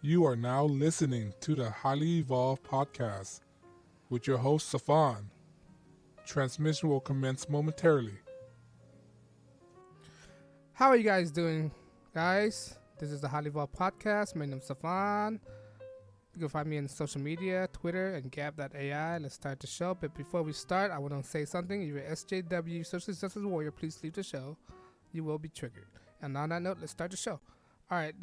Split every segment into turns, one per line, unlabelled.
You are now listening to the Highly Evolved Podcast with your host, Safan. Transmission will commence momentarily.
How are you guys doing, guys? This is the Hollywood Podcast. My name is Safan. You can find me on social media, Twitter, and Gab.ai. Let's start the show. But before we start, I want to say something. If you're SJW, Social Justice Warrior, please leave the show. You will be triggered. And on that note, let's start the show. All right,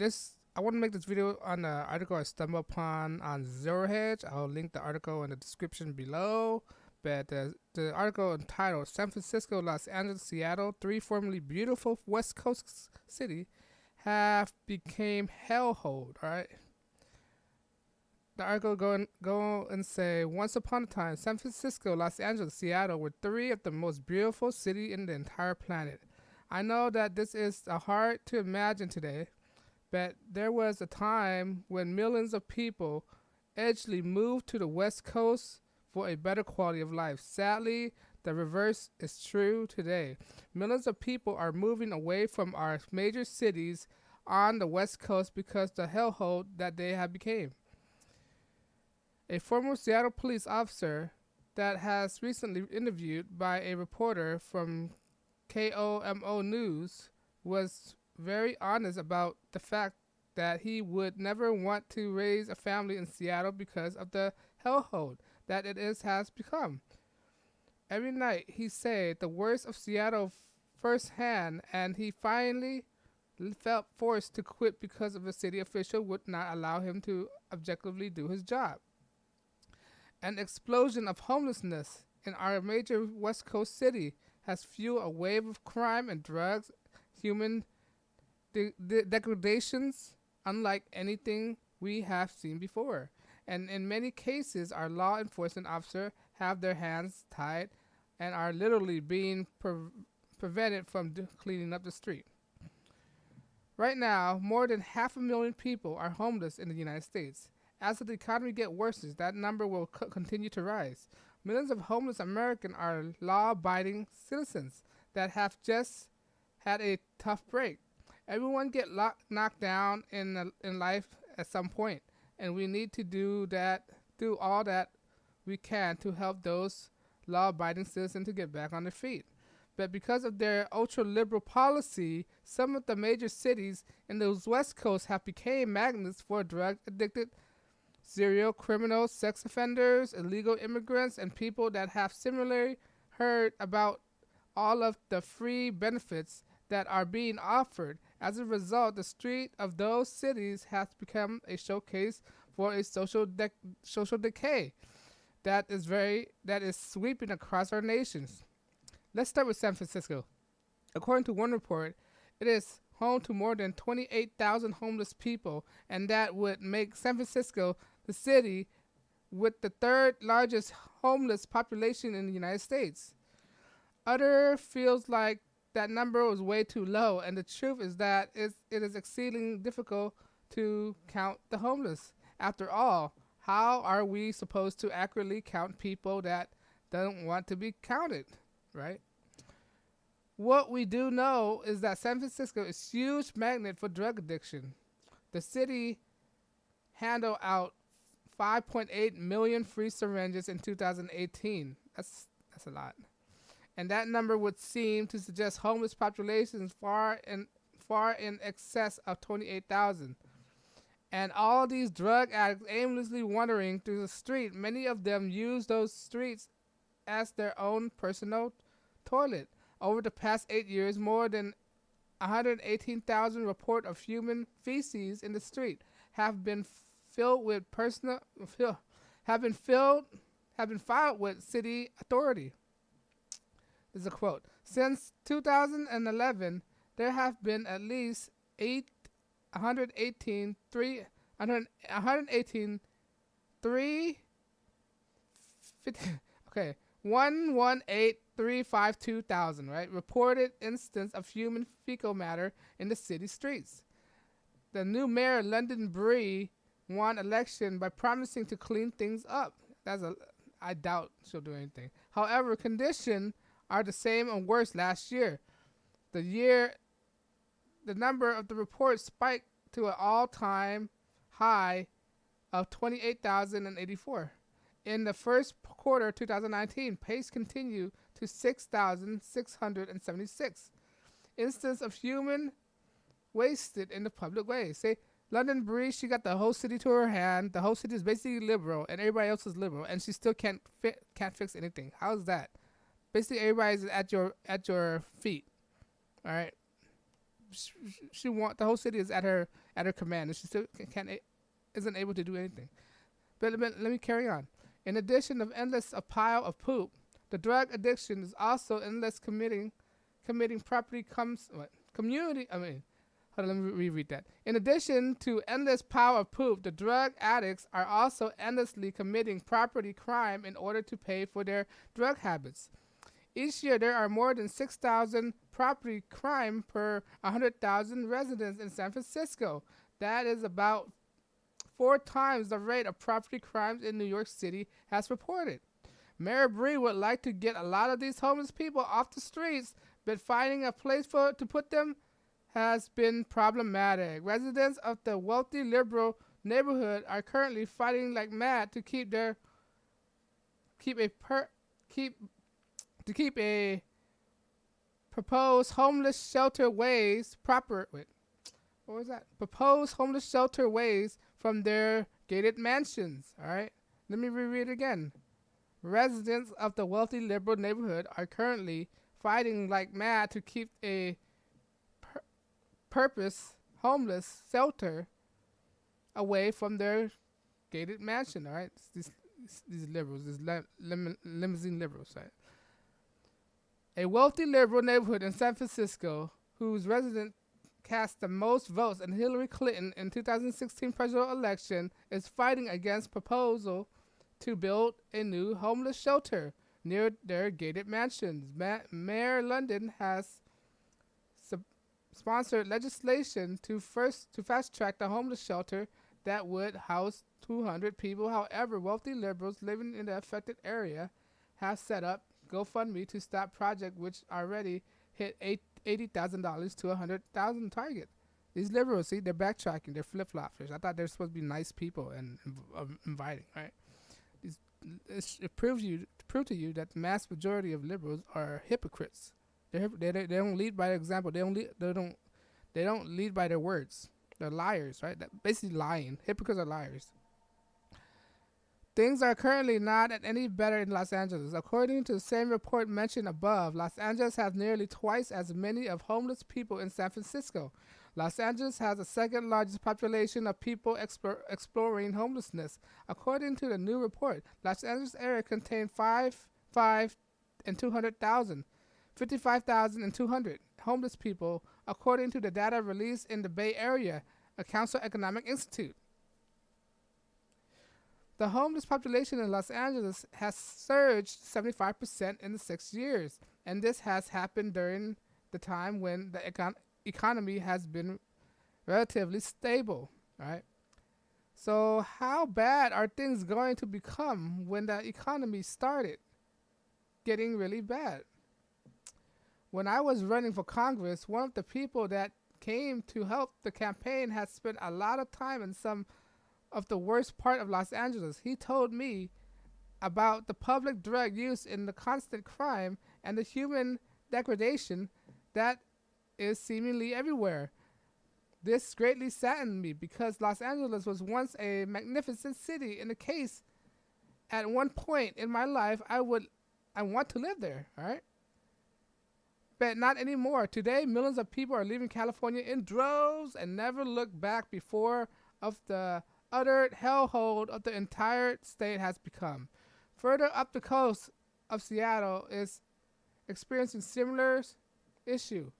I want to make this video on the article I stumbled upon on Zero Hedge. I'll link the article in the description below. But the article entitled San Francisco, Los Angeles, Seattle, three formerly beautiful West Coast city have became hellhole. All right. The article go and say, once upon a time, San Francisco, Los Angeles, Seattle were three of the most beautiful cities in the entire planet. I know that this is hard to imagine today, but there was a time when millions of people edgely moved to the West Coast for a better quality of life. Sadly, the reverse is true today. Millions of people are moving away from our major cities on the West Coast because the hellhole that they have become. A former Seattle police officer that has recently interviewed by a reporter from KOMO News was very honest about the fact that he would never want to raise a family in Seattle because of the hellhole that has become. Every night he said the worst of Seattle firsthand, and he finally felt forced to quit because of a city official would not allow him to objectively do his job. An explosion of homelessness in our major West Coast city has fueled a wave of crime and drugs, human degradations unlike anything we have seen before. And in many cases, our law enforcement officers have their hands tied and are literally being prevented from cleaning up the street. Right now, more than 500,000 people are homeless in the United States. As the economy gets worse, that number will continue to rise. Millions of homeless Americans are law-abiding citizens that have just had a tough break. Everyone get knocked down in life at some point, and we need to do all that we can to help those law-abiding citizens to get back on their feet. But because of their ultra-liberal policy, some of the major cities in the West Coast have become magnets for drug-addicted serial criminals, sex offenders, illegal immigrants, and people that have similarly heard about all of the free benefits that are being offered. As a result, the street of those cities has become a showcase for a social decay that is sweeping across our nations. Let's start with San Francisco. According to one report, it is home to more than 28,000 homeless people, and that would make San Francisco the city with the third largest homeless population in the United States. Other feels like that number was way too low, and the truth is that it is exceedingly difficult to count the homeless. After all, how are we supposed to accurately count people that don't want to be counted, right? What we do know is that San Francisco is a huge magnet for drug addiction. The city handed out 5.8 million free syringes in 2018. That's a lot. And that number would seem to suggest homeless populations far in excess of 28,000. And all these drug addicts aimlessly wandering through the street, many of them use those streets as their own personal toilet. Over the past 8 years, more than 118,000 reports of human feces in the street have been filed with city authority. This is a quote. Since 2011, there have been at least 118 118,352,000, right? Reported instance of human fecal matter in the city streets. The new mayor, London Breed, won election by promising to clean things up. I doubt she'll do anything. However, conditions are the same and worse last year. The number of the reports spiked to an all-time high of 28,084. In the first quarter of 2019, pace continued to 6,676 instances of human wasted in the public way. Say, London Breeze, she got the whole city to her hand. The whole city is basically liberal, and everybody else is liberal, and she still can't fix anything. How's that? Basically, everybody's at your feet. All right. She want the whole city is at her command, and she still isn't able to do anything. But let me carry on. In addition of endless a pile of poop, the drug addiction is also endless committing property community. Hold on, let me reread that. In addition to endless pile of poop, the drug addicts are also endlessly committing property crime in order to pay for their drug habits. Each year, there are more than 6,000 property crime per 100,000 residents in San Francisco. That is about 4 times the rate of property crimes in New York City has reported. Mayor Bree would like to get a lot of these homeless people off the streets, but finding a place to put them has been problematic. Residents of the wealthy liberal neighborhood are currently fighting like mad to keep a proposed homeless shelter ways proposed homeless shelter ways from their gated mansions. All right, let me reread it again. Residents of the wealthy liberal neighborhood are currently fighting like mad to keep a purpose homeless shelter away from their gated mansion. All right, these liberals, these limousine liberals, right? A wealthy liberal neighborhood in San Francisco, whose residents cast the most votes in Hillary Clinton in 2016 presidential election, is fighting against proposal to build a new homeless shelter near their gated mansions. Mayor London has sponsored legislation to fast-track the homeless shelter that would house 200 people. However, wealthy liberals living in the affected area have set up GoFundMe to stop project, which already hit $80,000 to $100,000 target. These liberals, see, they're backtracking. They're flip-floppers. I thought they're supposed to be nice people and inviting, right? It proves to you that the mass majority of liberals are hypocrites. They don't lead by example. They don't lead by their words. They're liars, right? Basically lying. Hypocrites are liars. Things are currently not any better in Los Angeles. According to the same report mentioned above, Los Angeles has nearly twice as many of homeless people in San Francisco. Los Angeles has the second largest population of people exploring homelessness. According to the new report, Los Angeles area contained 55 and 200,000, 55,000 and 200 homeless people, according to the data released in the Bay Area, a Council Economic Institute. The homeless population in Los Angeles has surged 75% in the 6 years, and this has happened during the time when the economy has been relatively stable, right? So how bad are things going to become when the economy started getting really bad? When I was running for Congress, one of the people that came to help the campaign had spent a lot of time in some of the worst part of Los Angeles. He told me about the public drug use and the constant crime and the human degradation that is seemingly everywhere. This greatly saddened me because Los Angeles was once a magnificent city. In the case, at one point in my life, I want to live there, all right? But not anymore. Today, millions of people are leaving California in droves and never look back before of the utter hellhole of the entire state has become. Further up the coast of Seattle is experiencing similar issue.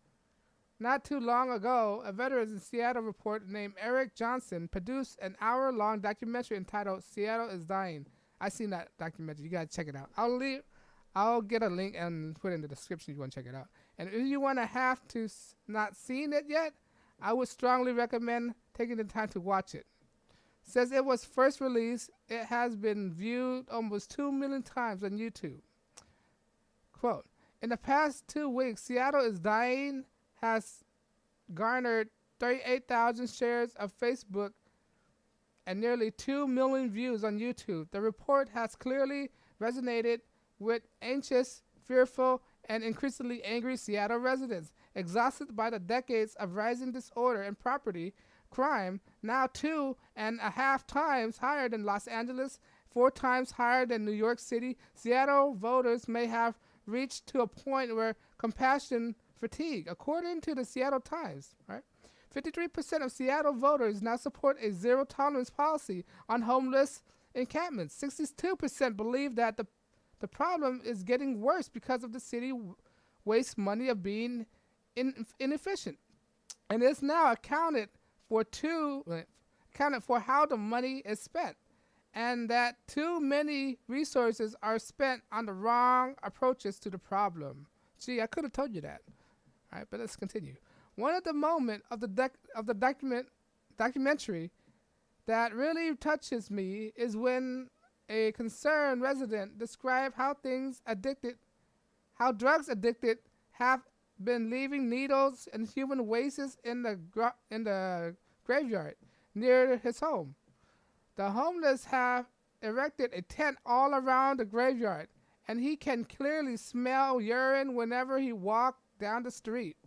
Not too long ago, a veteran in Seattle reporter named Eric Johnson produced an hour-long documentary entitled "Seattle is Dying." I seen that documentary. You gotta check it out. I'll get a link and put it in the description if you want to check it out. And if you want to have to not seen it yet, I would strongly recommend taking the time to watch it. Since it was first released, it has been viewed almost 2 million times on YouTube. Quote, in the past 2 weeks, Seattle is Dying has garnered 38,000 shares of Facebook and nearly 2 million views on YouTube. The report has clearly resonated with anxious, fearful, and increasingly angry Seattle residents, exhausted by the decades of rising disorder and property crime, now 2.5 times higher than Los Angeles, 4 times higher than New York City. Seattle voters may have reached to a point where compassion fatigue, according to the Seattle Times. Right, 53% of Seattle voters now support a zero-tolerance policy on homeless encampments. 62% believe that the problem is getting worse because of the city wastes money of being inefficient, and is now accounted for how the money is spent, and that too many resources are spent on the wrong approaches to the problem. Gee, I could have told you that. All right, but let's continue. One of the moments of the documentary that really touches me is when a concerned resident described how drugs addicted have been leaving needles and human wastes in the graveyard near his home. The homeless have erected a tent all around the graveyard, and he can clearly smell urine whenever he walks down the street.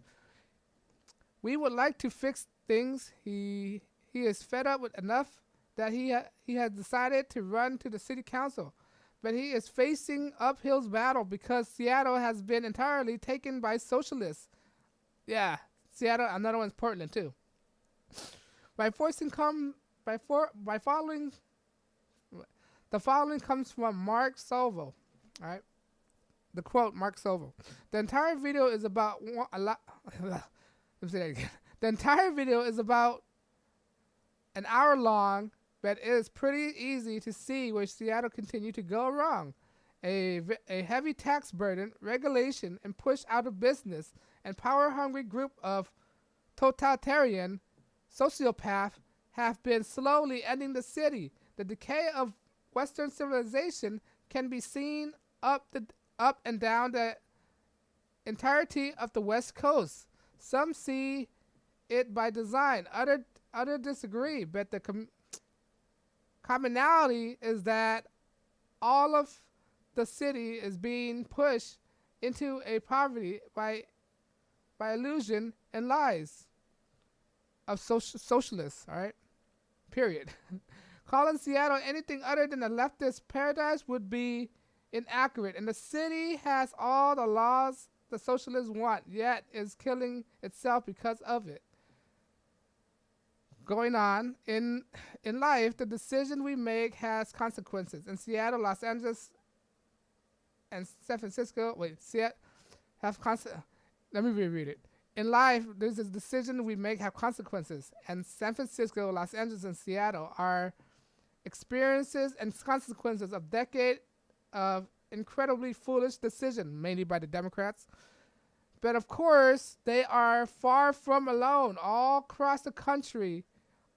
We would like to fix things. He is fed up with enough that he has decided to run to the city council, but he is facing uphill battle because Seattle has been entirely taken by socialists. Yeah, Seattle, another one's Portland too. The following comes from Mark Sovo. All right, the quote, Mark Sovo. The entire video is about Let me say that again. The entire video is about an hour long, but it is pretty easy to see where Seattle continued to go wrong. A heavy tax burden, regulation, and push out of business, and power-hungry group of totalitarian sociopaths have been slowly ending the city. The decay of Western civilization can be seen up and down the entirety of the West Coast. Some see it by design, others disagree, but the commonality is that all of the city is being pushed into a poverty by illusion and lies of socialists, all right? Period. Calling Seattle anything other than a leftist paradise would be inaccurate, and the city has all the laws the socialists want, yet is killing itself because of it. Going on, in life, the decision we make has consequences. In Seattle, Los Angeles, and San Francisco, let me reread it. In life, there's a decision we make have consequences, and San Francisco, Los Angeles, and Seattle are experiences and consequences of decades of incredibly foolish decision, mainly by the Democrats. But of course, they are far from alone. All across the country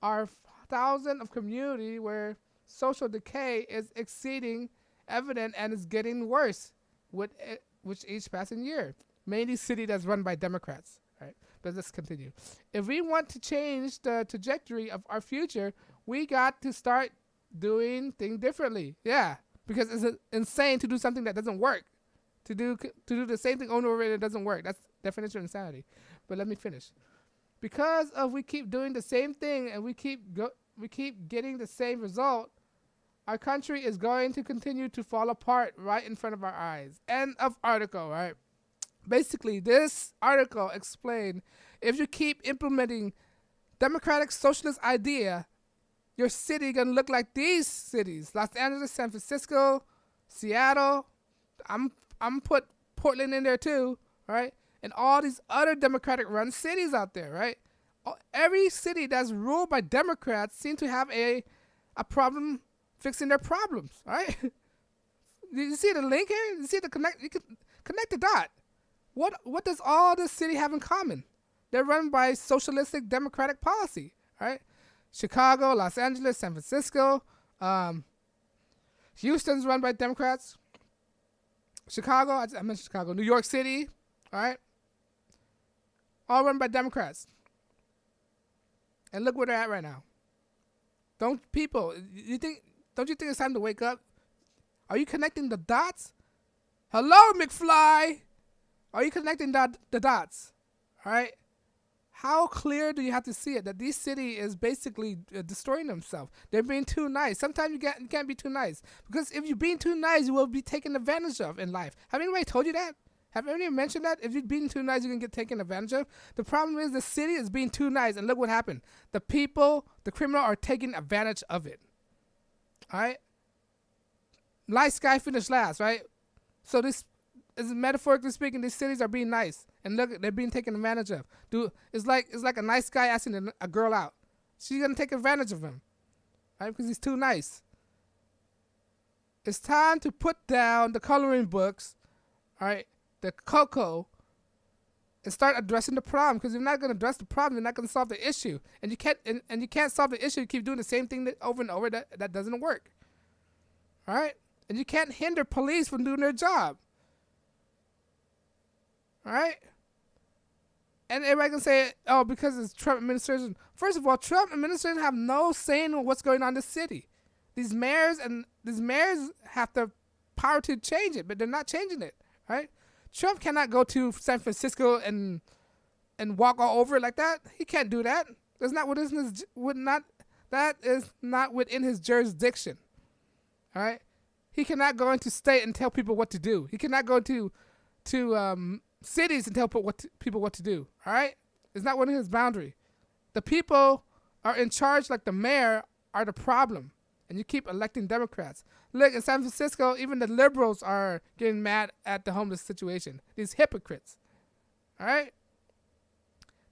are thousands of communities where social decay is exceeding evident and is getting worse with each passing year. Mainly city that's run by Democrats. Right? But let's continue. If we want to change the trajectory of our future, we got to start doing things differently. Yeah, because it's insane to do something that doesn't work. To do the same thing over and over again, it doesn't work. That's definition of insanity. But let me finish. Because of we keep doing the same thing and we keep getting the same result, our country is going to continue to fall apart right in front of our eyes. End of article, right? Basically, this article explained if you keep implementing democratic socialist idea, your city gonna look like these cities: Los Angeles, San Francisco, Seattle. I'm put Portland in there too, right? And all these other Democratic-run cities out there, right? Every city that's ruled by Democrats seem to have a problem fixing their problems, right? You see the link here? You see the connect? You can connect the dot. What does all this city have in common? They're run by socialistic democratic policy, right? Chicago, Los Angeles, San Francisco, Houston's run by Democrats. Chicago, I mentioned Chicago, New York City, all right? All run by Democrats. And look where they're at right now. Don't you think it's time to wake up? Are you connecting the dots? Hello, McFly. Are you connecting the dots? All right. How clear do you have to see it that this city is basically destroying themselves? They're being too nice. Sometimes you can't be too nice, because if you're being too nice, you will be taken advantage of in life. Have anybody told you that? Have anyone mentioned that? If you're being too nice, you're going to get taken advantage of. The problem is the city is being too nice, and look what happened. The criminal are taking advantage of it. All right? Nice guy finished last, right? So this is metaphorically speaking, these cities are being nice, and look, they're being taken advantage of. It's like a nice guy asking a girl out. She's going to take advantage of him, right? Because he's too nice. It's time to put down the coloring books, all right? The cocoa, and start addressing the problem. Because if you're not going to address the problem, you're not going to solve the issue. And you can't solve the issue. You keep doing the same thing over and over. That doesn't work. All right, and you can't hinder police from doing their job. All right, and everybody can say, "Oh, because it's Trump administration." First of all, Trump administration have no say in what's going on in the city. These mayors have the power to change it, but they're not changing it. Right? Trump cannot go to San Francisco and walk all over it like that. He can't do that. That is not within his jurisdiction. All right, he cannot go into state and tell people what to do. He cannot go to cities and tell people what to do. All right, it's not within his boundary. The people are in charge, like the mayor are the problem, and you keep electing Democrats. Look, in San Francisco, even the liberals are getting mad at the homeless situation. These hypocrites. All right?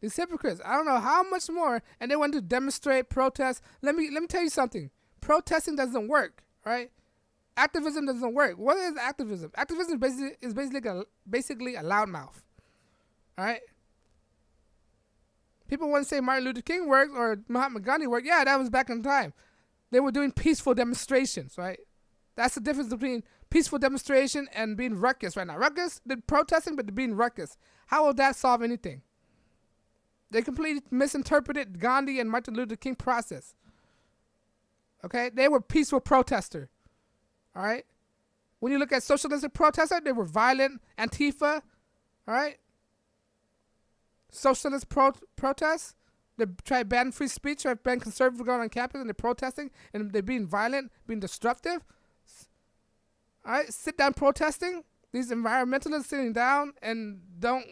These hypocrites. I don't know how much more. And they want to demonstrate, protest. Let me tell you something. Protesting doesn't work. Right? Activism doesn't work. What is activism? Activism is basically a loudmouth. All right? People want to say Martin Luther King worked or Mahatma Gandhi worked. Yeah, that was back in time. They were doing peaceful demonstrations, right? That's the difference between peaceful demonstration and being ruckus right now. Ruckus, they're protesting, but they're being ruckus. How will that solve anything? They completely misinterpreted Gandhi and Martin Luther King process. Okay? They were peaceful protesters. All right? When you look at socialistic protesters, they were violent, Antifa. All right? Socialist protests, they try to ban free speech, try to ban conservative going on campus, and they're protesting, and they're being violent, being destructive. All right, sit down protesting. These environmentalists sitting down and they're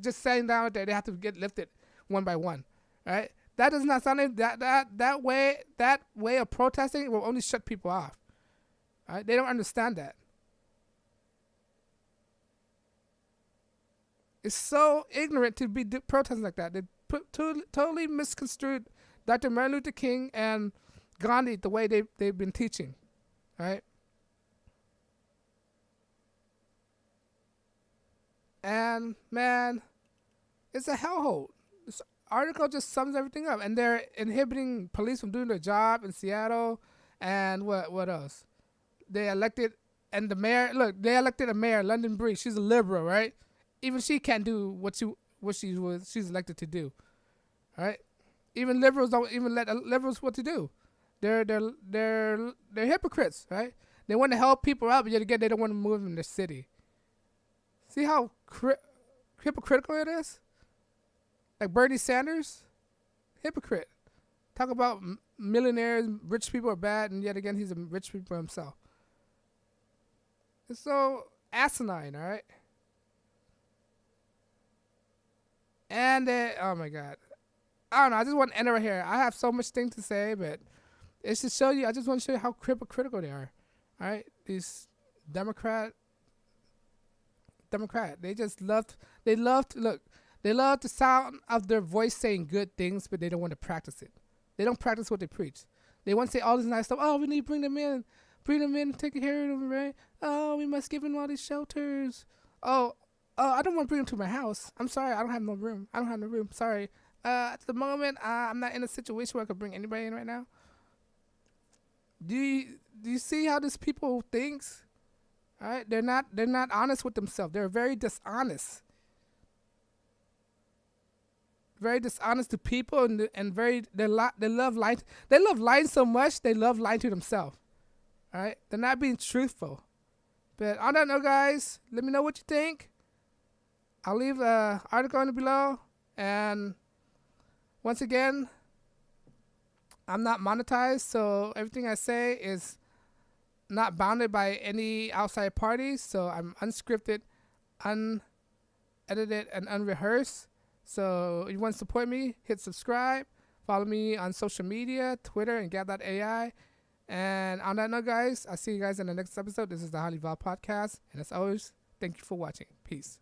just sitting down there. They have to get lifted one by one. All right, that does not sound that way of protesting will only shut people off. All right, they don't understand that. It's so ignorant to be protesting like that. They totally misconstrued Dr. Martin Luther King and Gandhi the way they've been teaching. All right. And, man, it's a hellhole. This article just sums everything up. And they're inhibiting police from doing their job in Seattle. And what else? They elected, and the mayor, look, they elected a mayor, London Breeze. She's a liberal, right? Even she can't do what she's elected to do. All right? Even liberals don't even let liberals what to do. They're hypocrites, right? They want to help people out, but yet again, they don't want to move in the city. See how hypocritical it is? Like Bernie Sanders, hypocrite. Talk about millionaires, rich people are bad, and yet again, he's a rich people himself. It's so asinine, all right? And oh my God, I don't know. I just want to end it right here. I have so much things to say, but it's to show you. I just want to show you how hypocritical they are. All right, these Democrat. They just love the sound of their voice saying good things, but they don't want to practice it. They don't practice what they preach. They want to say all this nice stuff. Oh, we need to bring them in, take care of them, right? Oh, we must give them all these shelters. Oh, I don't want to bring them to my house. I'm sorry, I don't have no room. Sorry. At the moment, I'm not in a situation where I could bring anybody in right now. Do you see how these people thinks? All right, they're not honest with themselves. They're very dishonest. very dishonest to people, and very they love lying. They love lying so much they love lying to themselves. All right, they're not being truthful. But on that note, guys, let me know what you think. I'll leave the article in the below. And once again, I'm not monetized, so everything I say is not bounded by any outside parties. So I'm unscripted, unedited, and unrehearsed. So if you want to support me, hit subscribe. Follow me on social media, Twitter, and Gab.ai. And on that note, guys, I'll see you guys in the next episode. This is the Highly Evolved Podcast. And as always, thank you for watching. Peace.